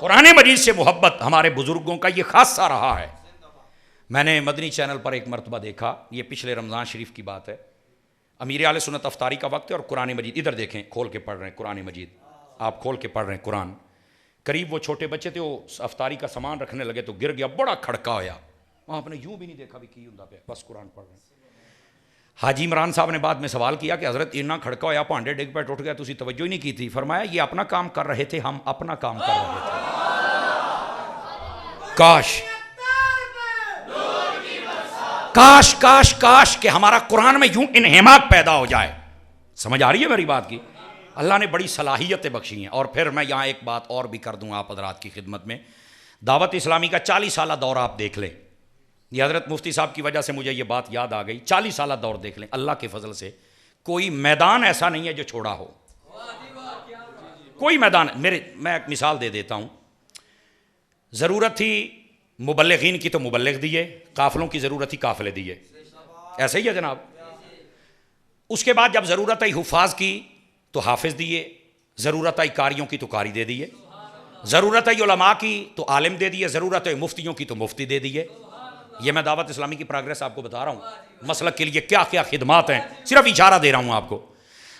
قرآن مجید سے محبت ہمارے بزرگوں کا یہ خاصہ رہا ہے. میں نے مدنی چینل پر ایک مرتبہ دیکھا، یہ پچھلے رمضان شریف کی بات ہے، امیر اہل سنت افطاری کا وقت ہے اور قرآن مجید ادھر دیکھیں کھول کے پڑھ رہے ہیں، قرآن مجید آپ کھول کے پڑھ رہے ہیں قرآن. قریب وہ چھوٹے بچے تھے، وہ افطاری کا سامان رکھنے لگے تو گر گیا، بڑا کھڑکا ہویا، وہاں آپ نے یوں بھی نہیں دیکھا بھی کی ہوندا پیا، بس قرآن پڑھ رہے ہیں. حاجی عمران صاحب نے بعد میں سوال کیا کہ حضرت اتنا کھڑکا ہویا، پانڈے ڈگ پہ ٹوٹ گیا، تسی توجہ ہی نہیں کی تھی. فرمایا یہ اپنا کام کر رہے تھے، ہم اپنا کام کر رہے تھے. کاش کاش کاش کاش کہ ہمارا قرآن میں یوں انہماک پیدا ہو جائے. سمجھ آ رہی ہے میری بات کی؟ اللہ نے بڑی صلاحیتیں بخشی ہیں. اور پھر میں یہاں ایک بات اور بھی کر دوں آپ حضرات کی خدمت میں. دعوت اسلامی کا 40 سالہ دور آپ دیکھ لیں. یہ حضرت مفتی صاحب کی وجہ سے مجھے یہ بات یاد آ گئی. 40 سالہ دور دیکھ لیں، اللہ کے فضل سے کوئی میدان ایسا نہیں ہے جو چھوڑا ہو. کوئی میدان میں ایک مثال دے دیتا ہوں. ضرورت تھی مبلغین کی تو مبلغ دیے، قافلوں کی ضرورت تھی قافلے دیے. ایسا ہی ہے جناب. اس کے بعد جب ضرورت آئی حفاظ کی تو حافظ دیے، ضرورت آئی قاریوں کی تو قاری دے دیے، ضرورت آئی علماء کی تو عالم دے دیے، ضرورت آئی مفتیوں کی تو مفتی دے دیے. یہ میں دعوت اسلامی کی پروگریس آپ کو بتا رہا ہوں، مسلک کے لیے کیا کیا خدمات ہیں، صرف اشارہ دے رہا ہوں آپ کو.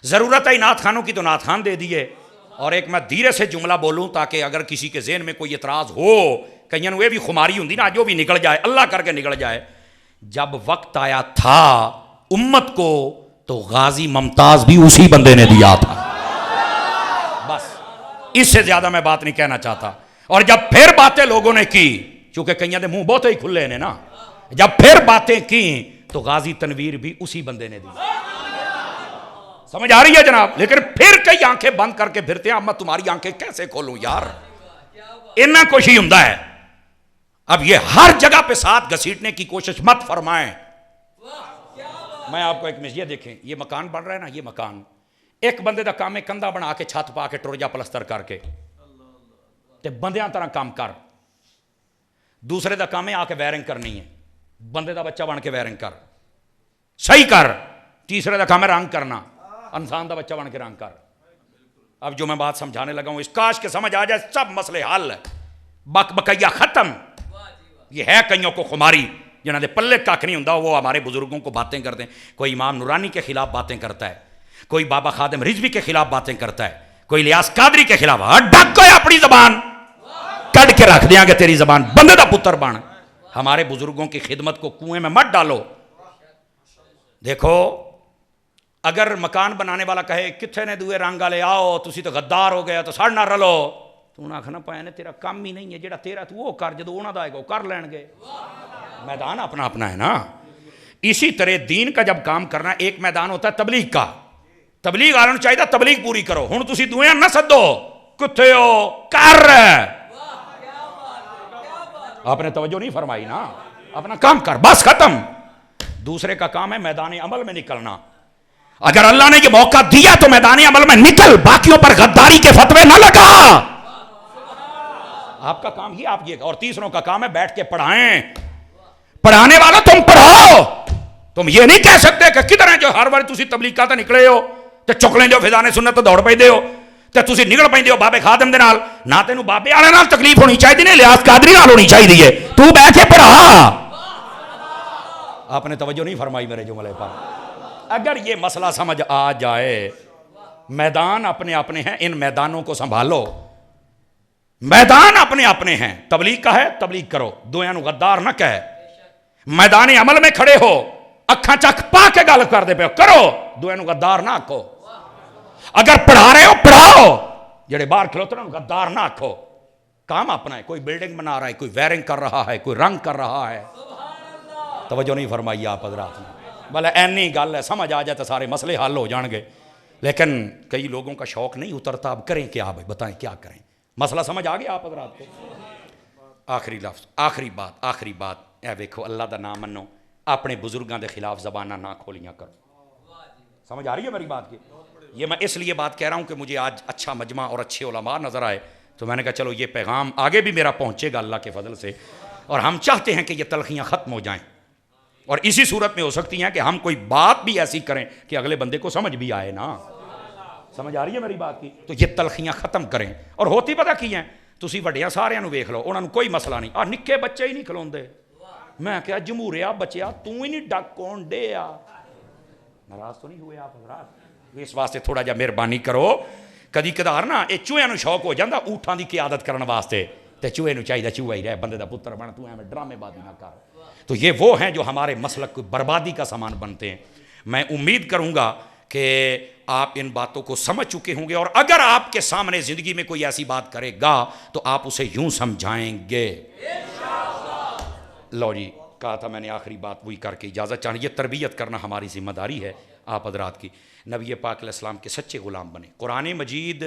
ضرورت آئی نعت خانوں کی تو نعت خان دے دیے. اور ایک میں دھیرے سے جملہ بولوں تاکہ اگر کسی کے ذہن میں کوئی اعتراض ہو، کہیں وہ بھی خماری ہوں نا، جو بھی نکل جائے اللہ کر کے نکل جائے. جب وقت آیا تھا امت کو تو غازی ممتاز بھی اسی بندے نے دیا تھا. بس اس سے زیادہ میں بات نہیں کہنا چاہتا. اور جب پھر باتیں لوگوں نے کی، چونکہ کئیوں دے منہ بہت ہی کھلے نے نا، جب پھر باتیں کی تو غازی تنویر بھی اسی بندے نے دی. سمجھ آ رہی ہے جناب؟ لیکن پھر کئی آنکھیں بند کر کے پھرتے ہیں. اب میں تمہاری آنکھیں کیسے کھولوں یار، اتنا کچھ ہی ہوندا ہے. اب یہ ہر جگہ پہ ساتھ گھسیٹنے کی کوشش مت فرمائیں. میں آپ کو ایک یہ دیکھیں، یہ مکان بن رہا ہے نا، یہ مکان ایک بندے دا کام ہے کندھا بنا کے چھت پا کے ٹر جا پلستر کر کے تے بندیاں طرح کام کر. دوسرے دا کام ہے آ کے وائرنگ کرنی ہے، بندے دا بچہ بن کے وائرنگ کر، صحیح کر. تیسرے دا کام ہے رنگ کرنا، انسان دا بچہ بن کے رنگ کر. اب جو میں بات سمجھانے لگا ہوں اس کاش کے سمجھ آ جائے، سب مسئلے حل، بک بکیا ختم. یہ ہے کئیوں کو خماری جنہاں دے پلے کاکھ نہیں ہوندا، وہ ہمارے بزرگوں کو باتیں کرتے ہیں. کوئی امام نورانی کے خلاف باتیں کرتا ہے، کوئی بابا خادم رضوی کے خلاف باتیں کرتا ہے، کوئی الیاس قادری کے خلاف. ڈھک کے اپنی زبان کٹ کے رکھ دیاں گے، تیری زبان بندے دا پتر بن. ہمارے بزرگوں کی خدمت کو کنویں میں مت ڈالو. دیکھو اگر مکان بنانے والا کہے کتنے نے دوئے رنگ والے آؤ، تسی تو غدار ہو گیا تو ساڑھے نہ رلو، تو انہاں آکھنا پایا نے تیرا کام ہی نہیں ہے، جیڑا تیرا تو وہ کر، جدو انہاں دا آئے گا وہ کر لین گے. میدان اپنا اپنا ہے نا. اسی طرح دین کا جب کام کرنا، ایک میدان ہوتا ہے تبلیغ کا. تبلیغ والوں چاہیے تبلیغ پوری کرو. ہن تسی دوئے نہ سدو، کتے ہو کر، آپ نے توجہ نہیں فرمائی نا. اپنا کام کر، بس ختم. دوسرے کا کام ہے میدان عمل میں نکلنا. اگر اللہ نے یہ موقع دیا تو میدان عمل میں نکل، باقیوں پر غداری کے فتوے نہ لگا. آپ کا کام یہ، آپ یہ. اور تیسروں کا کام ہے بیٹھ کے پڑھائیں. پڑھانے والا تم پڑھاؤ. تم یہ نہیں کہہ سکتے کہ کدھر ہیں جو ہر بار تسی تبلیغ کا نکلے ہو تے چک لیندے ہو فضان سنت تو دوڑ پیندے ہو تے تسی نکل پیندے ہو بابے خادم دے نال. نہ تینوں بابے والے نال تکلیف ہونی چاہیے، نہیں الیاس قادری نال ہونی چاہیے. تو بیٹھ کے پڑھا. آپ نے توجہ نہیں فرمائی میرے جملے پر. اگر یہ مسئلہ سمجھ آ جائے، میدان اپنے اپنے ہیں، ان میدانوں کو سنبھالو. میدان اپنے اپنے ہیں. تبلیغ کا ہے تبلیغ کرو، دویاں نو غدار نہ کہے. میدان عمل میں کھڑے ہو، اکھاں چک پا کے گل کر دے پہ کرو، دویاں نو غدار نہ آکھو. اگر پڑھا رہے ہو پڑھاؤ، جڑے باہر کھلوتے ہیں غدار نہ آکھو. کام اپنا ہے. کوئی بلڈنگ بنا رہا ہے، کوئی وائرنگ کر رہا ہے، کوئی رنگ کر رہا ہے. توجہ نہیں فرمائی آپ حضرات نے. بھلے اینی گل ہے، سمجھ آ جائے تو سارے مسئلے حل ہو جان گے. لیکن کئی لوگوں کا شوق نہیں اترتا. اب کریں کیا بھائی، بتائیں کیا کریں. مسئلہ سمجھ آ گیا آپ حضرات کو؟ آخری لفظ، آخری بات اے ویکھو، اللہ دا نام منو، اپنے بزرگاں دے خلاف زبانہ نہ کھولیاں کرو. سمجھ آ رہی ہے میری بات کی؟ یہ میں اس لیے بات کہہ رہا ہوں کہ مجھے آج اچھا مجمع اور اچھے علماء نظر آئے تو میں نے کہا چلو یہ پیغام آگے بھی میرا پہنچے گا اللہ کے فضل سے. اور ہم چاہتے ہیں کہ یہ تلخیاں ختم ہو جائیں. اور اسی صورت میں ہو سکتی ہیں کہ ہم کوئی بات بھی ایسی کریں کہ اگلے بندے کو سمجھ بھی آئے نا. سمجھ آ رہی ہے میری بات کی؟ تو یہ تلخیاں ختم کریں. اور ہوتی پتہ کی ہیں، ਤੁਸੀਂ ਵੱਡਿਆਂ ਸਾਰਿਆਂ ਨੂੰ ਵੇਖ ਲਓ, ਉਹਨਾਂ ਨੂੰ ਕੋਈ ਮਸਲਾ ਨਹੀਂ, ਆ ਨਿੱਕੇ ਬੱਚੇ ਹੀ ਨਹੀਂ ਖਲੋਂਦੇ। میں کہا جمہوریہ بچیا تو ہی نہیں ڈک کون دے آ، ناراض تو نہیں ہوئے آپ حضرات؟ اس واسطے تھوڑا جا مہربانی کرو، کدی کدار نا یہ چوہے نو شوق ہو جاندہ اونٹاں دی قیادت کرنے واسطے، تے چوہے نو چاہیے چوہا ہی رہے، بندے دا پتر بنا، تو ہمیں ڈرامے بازی نہ کر۔ تو یہ وہ ہیں جو ہمارے مسلک کو بربادی کا سامان بنتے ہیں۔ میں امید کروں گا کہ آپ ان باتوں کو سمجھ چکے ہوں گے، اور اگر آپ کے سامنے زندگی میں کوئی ایسی بات کرے گا تو آپ اسے یوں سمجھائیں گے۔ لو جی، کہا تھا میں نے آخری بات وہی کر کے اجازت چاہیے، یہ تربیت کرنا ہماری ذمہ داری ہے آپ حضرات کی۔ نبی پاک علیہ السلام کے سچے غلام بنے، قرآن مجید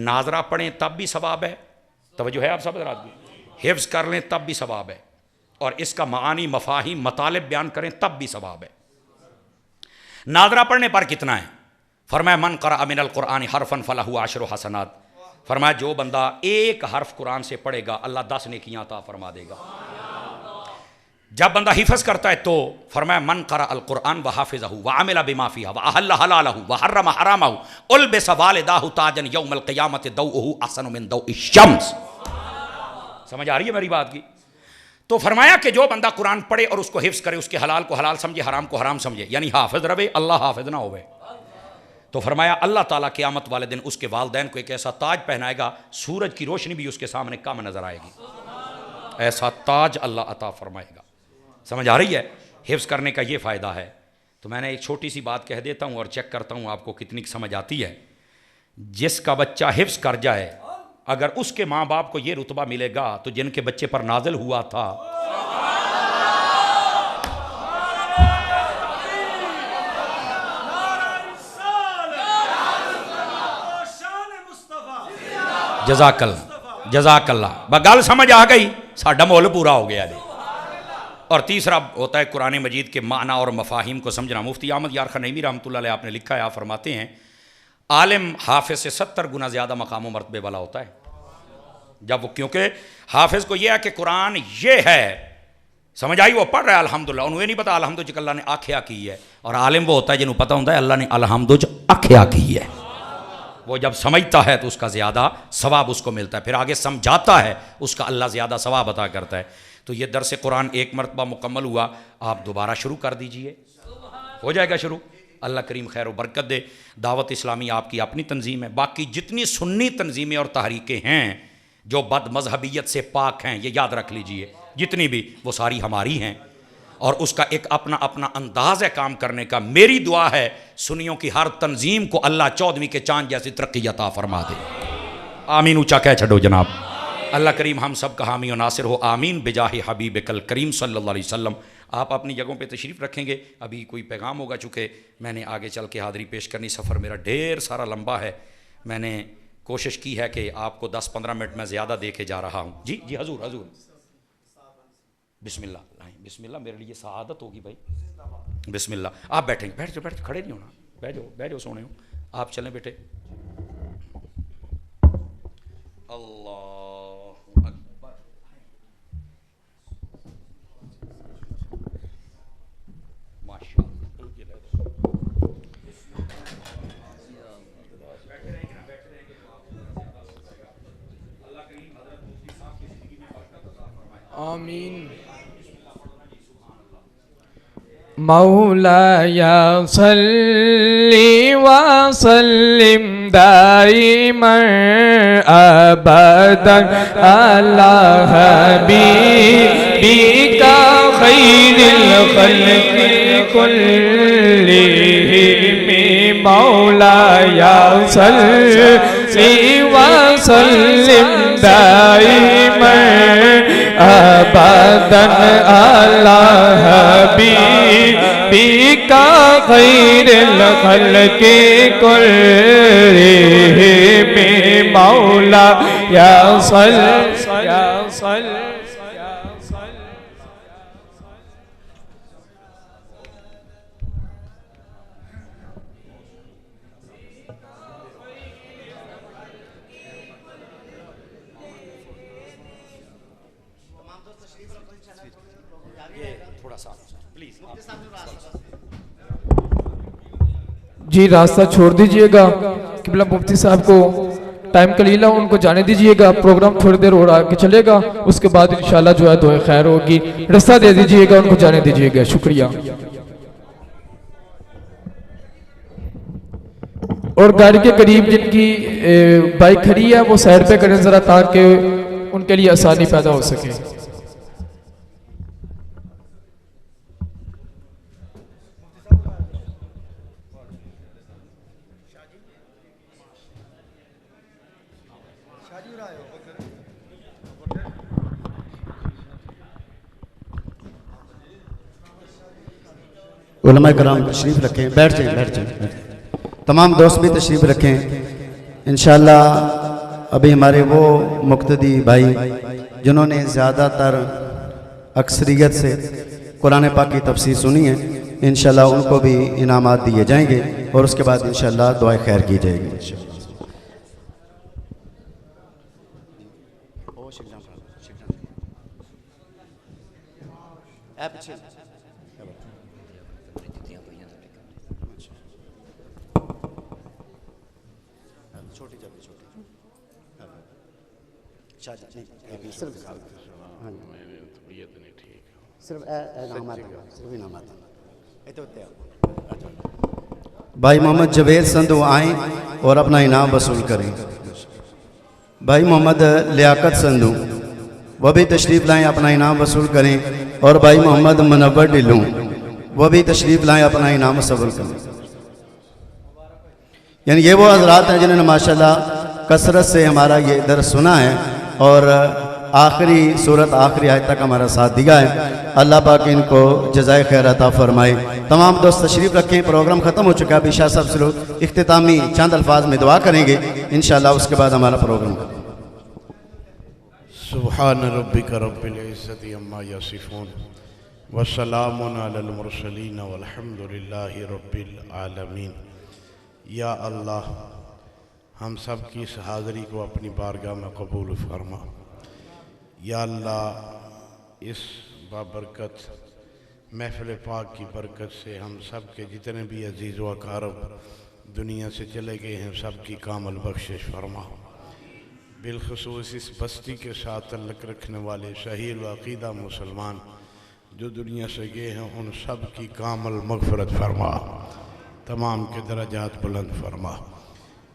ناظرہ پڑھیں تب بھی ثواب ہے، توجہ ہے آپ سب حضرات کی، حفظ کر لیں تب بھی ثواب ہے، اور اس کا معانی مفاہیم مطالب بیان کریں تب بھی ثواب ہے۔ ناظرہ پڑھنے پر کتنا ہے؟ فرمایا من قرأ من القرآن حرفا فلہ عشر حسنات، فرمایا جو بندہ ایک حرف قرآن سے پڑھے گا اللہ 10 نیکیاں عطا فرما دے گا۔ جب بندہ حفظ کرتا ہے تو فرمایا من قرأ القرآن وحافظہ وعمل بما فیہ واحل حلالہ وحرم حرامہ البس والداہ تاجا یوم القیامت ضوءہ احسن من ضوء الشمس۔ سمجھ آ رہی ہے میری بات کی؟ تو فرمایا کہ جو بندہ قرآن پڑھے اور اس کو حفظ کرے، اس کے حلال کو حلال سمجھے، حرام کو حرام سمجھے، یعنی حافظ رہے، اللہ حافظ نہ ہوئے، تو فرمایا اللہ تعالیٰ قیامت والے دن اس کے والدین کو ایک ایسا تاج پہنائے گا، سورج کی روشنی بھی اس کے سامنے کم نظر آئے گی، ایسا تاج اللہ عطا فرمائے گا۔ سمجھ آ رہی ہے؟ حفظ کرنے کا یہ فائدہ ہے۔ تو میں نے ایک چھوٹی سی بات کہہ دیتا ہوں اور چیک کرتا ہوں آپ کو کتنی سمجھ آتی ہے۔ جس کا بچہ حفظ کر جائے، اگر اس کے ماں باپ کو یہ رتبہ ملے گا تو جن کے بچے پر نازل ہوا تھا، جزاک اللہ جزاک اللہ، بگل سمجھ آ گئی، ساڈا مول پورا ہو گیا جی۔ اور تیسرا ہوتا ہے قرآن مجید کے معنی اور مفاہیم کو سمجھنا۔ مفتی احمد یار خنیمی رحمۃ اللہ علیہ آپ نے لکھا ہے، آپ فرماتے ہیں عالم حافظ سے 70 گنا زیادہ مقام و مرتبے والا ہوتا ہے، جب وہ، کیونکہ حافظ کو یہ ہے کہ قرآن یہ ہے، سمجھ آئی، وہ پڑھ رہا ہے الحمدللہ، انہوں یہ نہیں پتا الحمد چ اللہ نے آکھیا کی ہے، اور عالم وہ ہوتا ہے جنہوں پتہ ہوتا ہے اللہ نے الحمد چ آکھیا کی ہے، وہ جب سمجھتا ہے تو اس کا زیادہ ثواب اس کو ملتا ہے، پھر آگے سمجھاتا ہے اس کا اللہ زیادہ ثواب عطا کرتا ہے۔ تو یہ درس قرآن ایک مرتبہ مکمل ہوا، آپ دوبارہ شروع کر دیجئے، ہو جائے گا شروع، اللہ کریم خیر و برکت دے۔ دعوت اسلامی آپ کی اپنی تنظیم ہے، باقی جتنی سنی تنظیمیں اور تحریکیں ہیں جو بد مذہبیت سے پاک ہیں، یہ یاد رکھ لیجئے، جتنی بھی، وہ ساری ہماری ہیں، اور اس کا ایک اپنا اپنا انداز ہے کام کرنے کا۔ میری دعا ہے سنیوں کی ہر تنظیم کو اللہ 14ویں کے چاند جیسی ترقی عطا فرما دے، آمین اونچا کہہ چھڈو جناب۔ اللہ کریم ہم سب کا حامی و ناصر ہو، آمین بجاہ حبیب کل کریم صلی اللہ علیہ وسلم۔ آپ اپنی جگہوں پہ تشریف رکھیں گے، ابھی کوئی پیغام ہوگا، چونکہ میں نے آگے چل کے حاضری پیش کرنی، سفر میرا ڈھیر سارا لمبا ہے، میں نے کوشش کی ہے کہ آپ کو 10-15 منٹ میں زیادہ دے کے جا رہا ہوں۔ جی جی حضور حضور، بسم اللہ، بسم اللہ، میرے لیے سعادت ہوگی بھائی، بسم اللہ۔ آپ بیٹھیں، بیٹھ جاؤ، کھڑے نہیں ہونا، بیٹھ جاؤ، بیٹھ جاؤ، سونے ہو آپ، چلیں بیٹے۔ اللہ اکبر، ماشاء اللہ۔ آمین۔ مولاي صل وسلم دائما ابدا على حبيبك خير الخلق كلهم مولاي صل وسلم دائما ابدا على حبيبك خير الخلق كلهم مولاي صل يا صل جی راستہ چھوڑ دیجئے گا، قبلہ مفتی صاحب کو ٹائم قلیل ہے، ان کو جانے دیجئے گا، پروگرام تھوڑی دیر اور آگے چلے گا، اس کے بعد انشاءاللہ جو ہے دعائے خیر ہوگی، رستہ دے دیجئے گا، ان کو جانے دیجئے گا، شکریہ۔ اور گاڑی کے قریب جن کی بائک کھڑی ہے وہ سائڈ پہ کریں ذرا تاکہ ان کے لیے آسانی پیدا ہو سکے۔ علماء کرام تشریف رکھیں، بیٹھ جائیں۔ تمام دوست بھی تشریف رکھیں۔ انشاءاللہ ابھی ہمارے وہ مقتدی بھائی جنہوں نے زیادہ تر اکثریت سے قرآن پاک کی تفسیر سنی ہے، انشاءاللہ ان کو بھی انعامات دیے جائیں گے اور اس کے بعد انشاءاللہ دعائے خیر کی جائے گی۔ بھائی محمد جوید سندھو آئیں اور اپنا انعام وصول کریں۔ بھائی محمد لیاقت سندھو وہ بھی تشریف لائیں، اپنا انعام وصول کریں، اور بھائی محمد منور ڈلوں وہ بھی تشریف لائیں، اپنا انعام وصول کریں۔ یعنی یہ وہ حضرات ہیں جنہوں نے ماشاءاللہ کثرت سے ہمارا یہ درس سنا ہے اور آخری صورت آخری آیت تک ہمارا ساتھ دیا ہے۔ اللہ پاک ان کو جزائے خیر عطا فرمائے۔ تمام دوست تشریف رکھیں، پروگرام ختم ہو چکا ہے، ابھی شاہ صاحب سے لوگ اختتامی چند الفاظ میں دعا کریں گے، انشاءاللہ اس کے بعد ہمارا پروگرام ختم۔ سبحان ربک رب العزت عما یصفون وسلام علی المرسلین والحمد للہ رب العالمین۔ یا اللہ ہم سب کی اس حاضری کو اپنی بارگاہ میں قبول فرما۔ یا اللہ اس بابرکت محفل پاک کی برکت سے ہم سب کے جتنے بھی عزیز و اقارب دنیا سے چلے گئے ہیں سب کی کامل بخشش فرما۔ بالخصوص اس بستی کے ساتھ تعلق رکھنے والے صحیح العقیدہ مسلمان جو دنیا سے گئے ہیں ان سب کی کامل مغفرت فرما، تمام کے درجات بلند فرما۔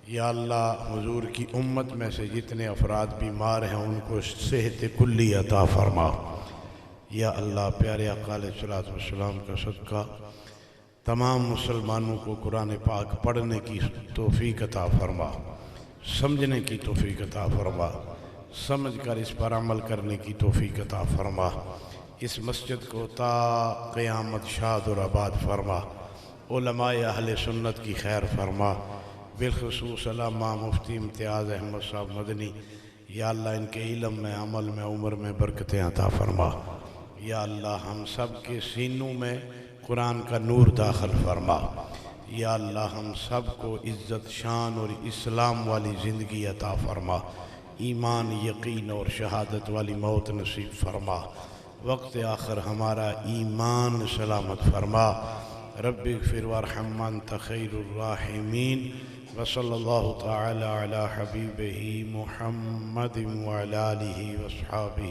یا اللہ حضور کی امت میں سے جتنے افراد بیمار ہیں ان کو صحت کلی عطا فرما۔ یا اللہ پیارے آقا علیہ السلام کا صدقہ تمام مسلمانوں کو قرآن پاک پڑھنے کی توفیق عطا فرما، سمجھنے کی توفیق عطا فرما، سمجھ کر اس پر عمل کرنے کی توفیق عطا فرما۔ اس مسجد کو تا قیامت شاد اور آباد فرما، علماء اہل سنت کی خیر فرما، بالخصوص علامہ مفتی امتیاز احمد صاحب مدنی۔ یا اللہ ان کے علم میں، عمل میں، عمر میں برکتیں عطا فرما۔ یا اللہ ہم سب کے سینوں میں قرآن کا نور داخل فرما۔ یا اللہ ہم سب کو عزت شان اور اسلام والی زندگی عطا فرما، ایمان یقین اور شہادت والی موت نصیب فرما، وقت آخر ہمارا ایمان سلامت فرما۔ رب اغفر وارحم انت خیر الراحمین، وصلی اللہ تعالی علی حبیبہ محمد وعلی آلہ وصحابہ۔